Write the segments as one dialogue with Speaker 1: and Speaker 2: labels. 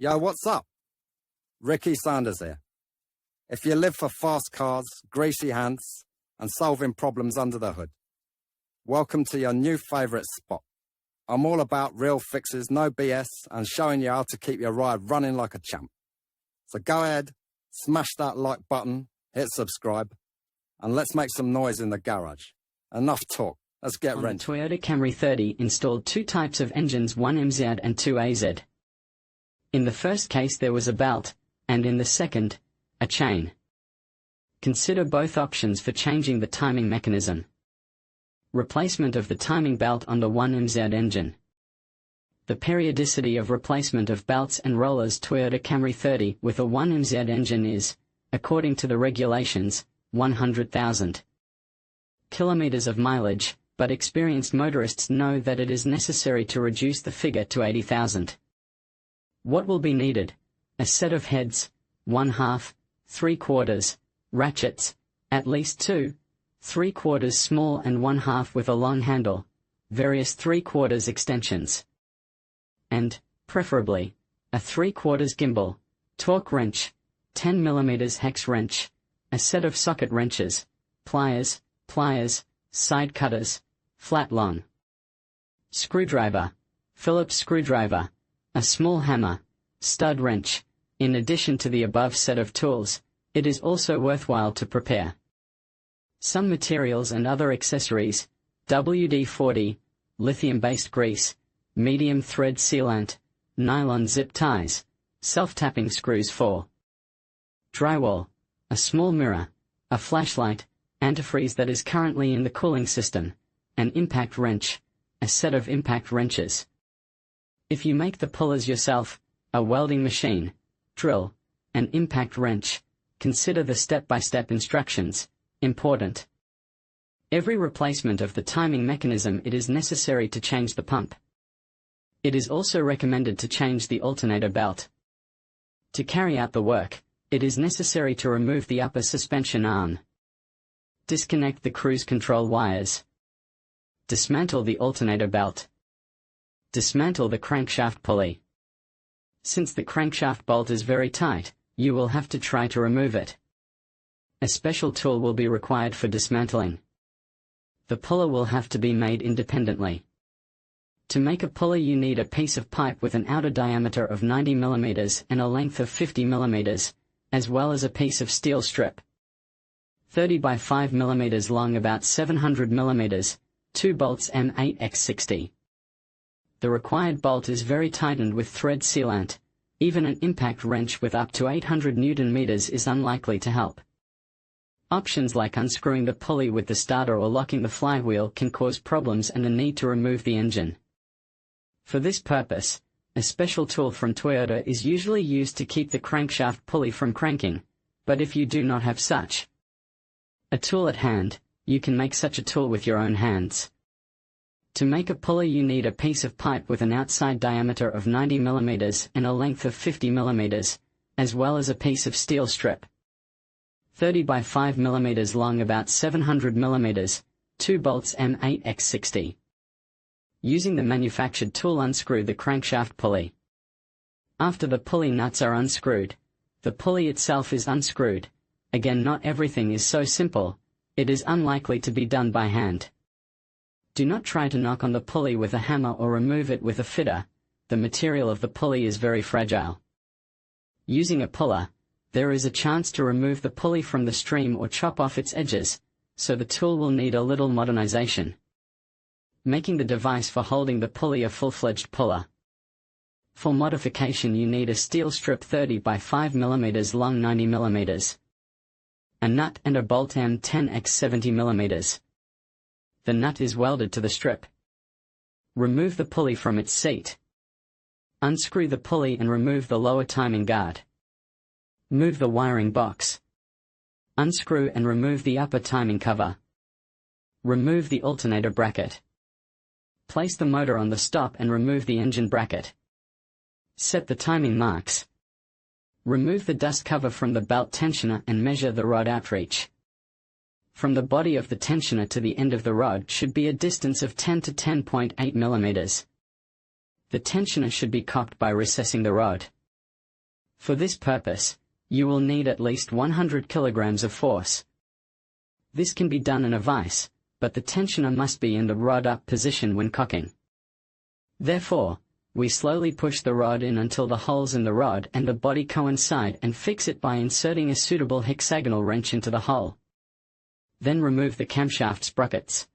Speaker 1: Yo, what's up? Ricky Sanders here. If you live for fast cars, greasy hands, and solving problems under the hood, welcome to your new favourite spot. I'm all about real fixes, no BS, and showing you how to keep your ride running like a champ. So go ahead, smash that like button, hit subscribe, and let's make some noise in the garage. Enough talk, let's get ready.
Speaker 2: On the Toyota Camry 30 installed two types of engines, one MZ and two AZ. In the first case there was a belt, and in the second, a chain. Consider both options for changing the timing mechanism. Replacement of the timing belt on the 1MZ engine. The periodicity of replacement of belts and rollers Toyota Camry 30 with a 1MZ engine is, according to the regulations, 100,000 kilometers of mileage, but experienced motorists know that it is necessary to reduce the figure to 80,000. What will be needed? A set of heads, 1/2, 3/4, ratchets, at least 2, 3/4 small and 1/2 with a long handle, various 3/4 extensions. And, preferably, a 3/4 gimbal, torque wrench, 10mm hex wrench, a set of socket wrenches, pliers, side cutters, flat long screwdriver, Phillips screwdriver, a small hammer, stud wrench. In addition to the above set of tools, it is also worthwhile to prepare some materials and other accessories: WD-40, lithium-based grease, medium thread sealant, nylon zip ties, self-tapping screws for drywall, a small mirror, a flashlight, antifreeze that is currently in the cooling system, an impact wrench, a set of impact wrenches. If you make the pullers yourself, a welding machine, drill, an impact wrench, consider the step-by-step instructions, important. Every replacement of the timing mechanism it is necessary to change the pump. It is also recommended to change the alternator belt. To carry out the work, it is necessary to remove the upper suspension arm. Disconnect the cruise control wires. Dismantle the alternator belt. Dismantle the crankshaft pulley. Since the crankshaft bolt is very tight, you will have to try to remove it. A special tool will be required for dismantling. The puller will have to be made independently. To make a puller you need a piece of pipe with an outer diameter of 90mm and a length of 50mm, as well as a piece of steel strip. 30 by 5mm long, about 700mm, 2 bolts M8x60. The required bolt is very tightened with thread sealant. Even an impact wrench with up to 800 Nm is unlikely to help. Options like unscrewing the pulley with the starter or locking the flywheel can cause problems and a need to remove the engine. For this purpose, a special tool from Toyota is usually used to keep the crankshaft pulley from cranking, but if you do not have such a tool at hand, you can make such a tool with your own hands. To make a puller you need a piece of pipe with an outside diameter of 90mm and a length of 50mm, as well as a piece of steel strip. 30 by 5mm long, about 700mm, 2 bolts M8x60. Using the manufactured tool, unscrew the crankshaft pulley. After the pulley nuts are unscrewed, the pulley itself is unscrewed. Again, not everything is so simple. It is unlikely to be done by hand. Do not try to knock on the pulley with a hammer or remove it with a fitter. The material of the pulley is very fragile. Using a puller, there is a chance to remove the pulley from the stream or chop off its edges, so the tool will need a little modernization. Making the device for holding the pulley a full-fledged puller. For modification you need a steel strip 30 by 5mm long, 90mm. A nut and a bolt M10x70mm. The nut is welded to the strip. Remove the pulley from its seat. Unscrew the pulley and remove the lower timing guard. Move the wiring box. Unscrew and remove the upper timing cover. Remove the alternator bracket. Place the motor on the stop and remove the engine bracket. Set the timing marks. Remove the dust cover from the belt tensioner and measure the rod outreach. From the body of the tensioner to the end of the rod should be a distance of 10 to 10.8 mm. The tensioner should be cocked by recessing the rod. For this purpose, you will need at least 100 kilograms of force. This can be done in a vise, but the tensioner must be in the rod-up position when cocking. Therefore, we slowly push the rod in until the holes in the rod and the body coincide and fix it by inserting a suitable hexagonal wrench into the hole. Then remove the camshaft sprockets.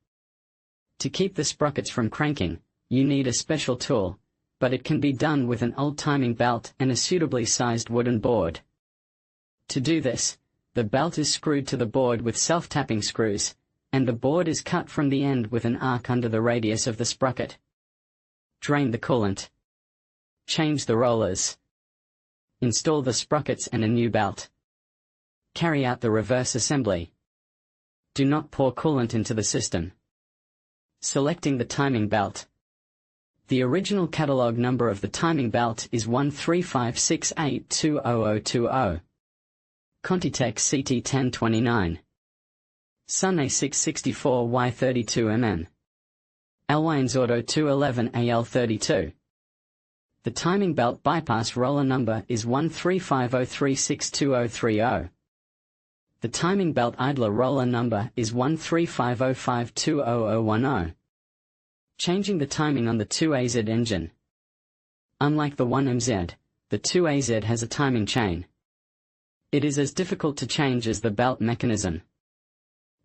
Speaker 2: To keep the sprockets from cranking, you need a special tool, but it can be done with an old timing belt and a suitably sized wooden board. To do this, the belt is screwed to the board with self-tapping screws, and the board is cut from the end with an arc under the radius of the sprocket. Drain the coolant. Change the rollers. Install the sprockets and a new belt. Carry out the reverse assembly. Do not pour coolant into the system. Selecting the timing belt. The original catalog number of the timing belt is 13568200020. Contitech CT1029. Sun A664Y32mm. Alwines Auto 211AL32. The timing belt bypass roller number is 13503623030. The timing belt idler roller number is 13505200010. Changing the timing on the 2AZ engine. Unlike the 1MZ, the 2AZ has a timing chain. It is as difficult to change as the belt mechanism.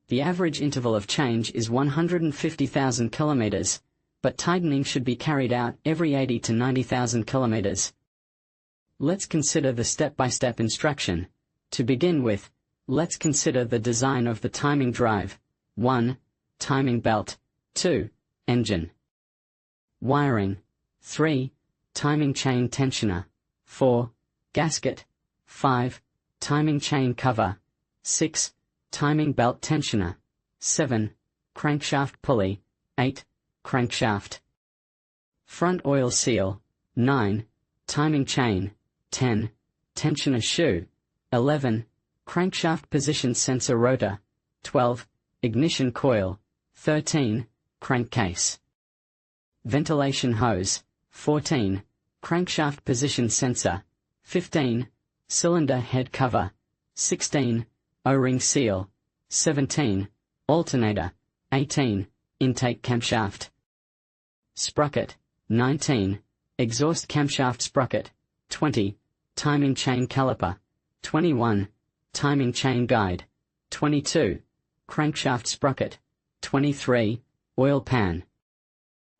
Speaker 2: The average interval of change is 150,000 kilometers, but tightening should be carried out every 80 to 90,000 kilometers. Let's consider the step-by-step instruction. To begin with, let's consider the design of the timing drive. 1. Timing belt. 2. Engine. Wiring. 3. Timing chain tensioner. 4. Gasket. 5. Timing chain cover. 6. Timing belt tensioner. 7. Crankshaft pulley. 8. Crankshaft. Front oil seal. 9. Timing chain. 10. Tensioner shoe. 11. Crankshaft position sensor rotor. 12. Ignition coil. 13. Crankcase. Ventilation hose. 14. Crankshaft position sensor. 15. Cylinder head cover. 16. O-ring seal. 17. Alternator. 18. Intake camshaft. Sprocket. 19. Exhaust camshaft sprocket. 20. Timing chain caliper. 21. Timing chain guide. 22. Crankshaft sprocket. 23. Oil pan.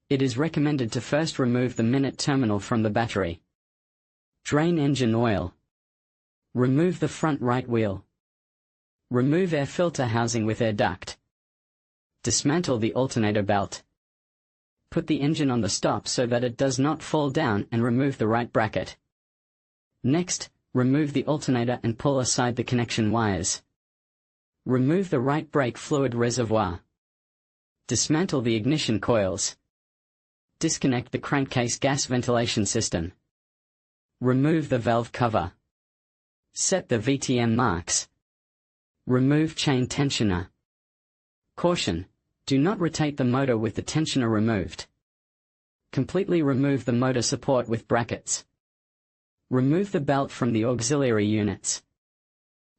Speaker 2: It is recommended to first remove the minute terminal from the battery. Drain engine oil. Remove the front right wheel. Remove air filter housing with air duct. Dismantle the alternator belt. Put the engine on the stop so that it does not fall down and remove the right bracket. Next, remove the alternator and pull aside the connection wires. Remove the right brake fluid reservoir. Dismantle the ignition coils. Disconnect the crankcase gas ventilation system. Remove the valve cover. Set the VTM marks. Remove chain tensioner. Caution: do not rotate the motor with the tensioner removed. Completely remove the motor support with brackets. Remove the belt from the auxiliary units.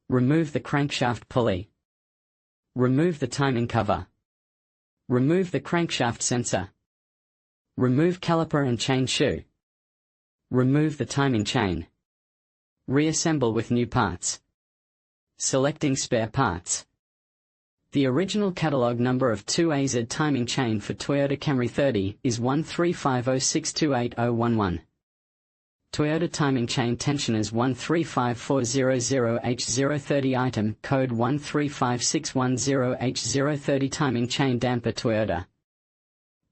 Speaker 2: Remove the crankshaft pulley. Remove the timing cover. Remove the crankshaft sensor. Remove caliper and chain shoe. Remove the timing chain. Reassemble with new parts. Selecting spare parts. The original catalog number of 2AZ timing chain for Toyota Camry 30 is 13506280011. Toyota timing chain tensioners 1354000H030 item code 1356110H030 timing chain damper Toyota.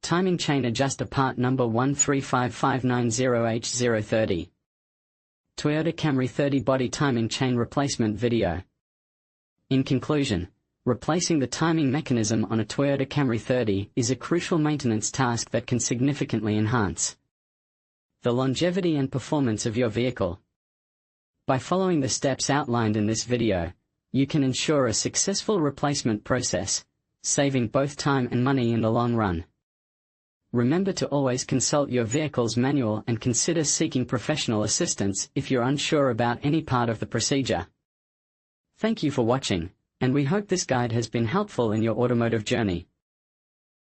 Speaker 2: Timing chain adjuster part number 1355590H030. Toyota Camry 30 body timing chain replacement video. In conclusion, replacing the timing mechanism on a Toyota Camry 30 is a crucial maintenance task that can significantly enhance the longevity and performance of your vehicle. By following the steps outlined in this video, you can ensure a successful replacement process, saving both time and money in the long run. Remember to always consult your vehicle's manual and consider seeking professional assistance if you're unsure about any part of the procedure. Thank you for watching, and we hope this guide has been helpful in your automotive journey.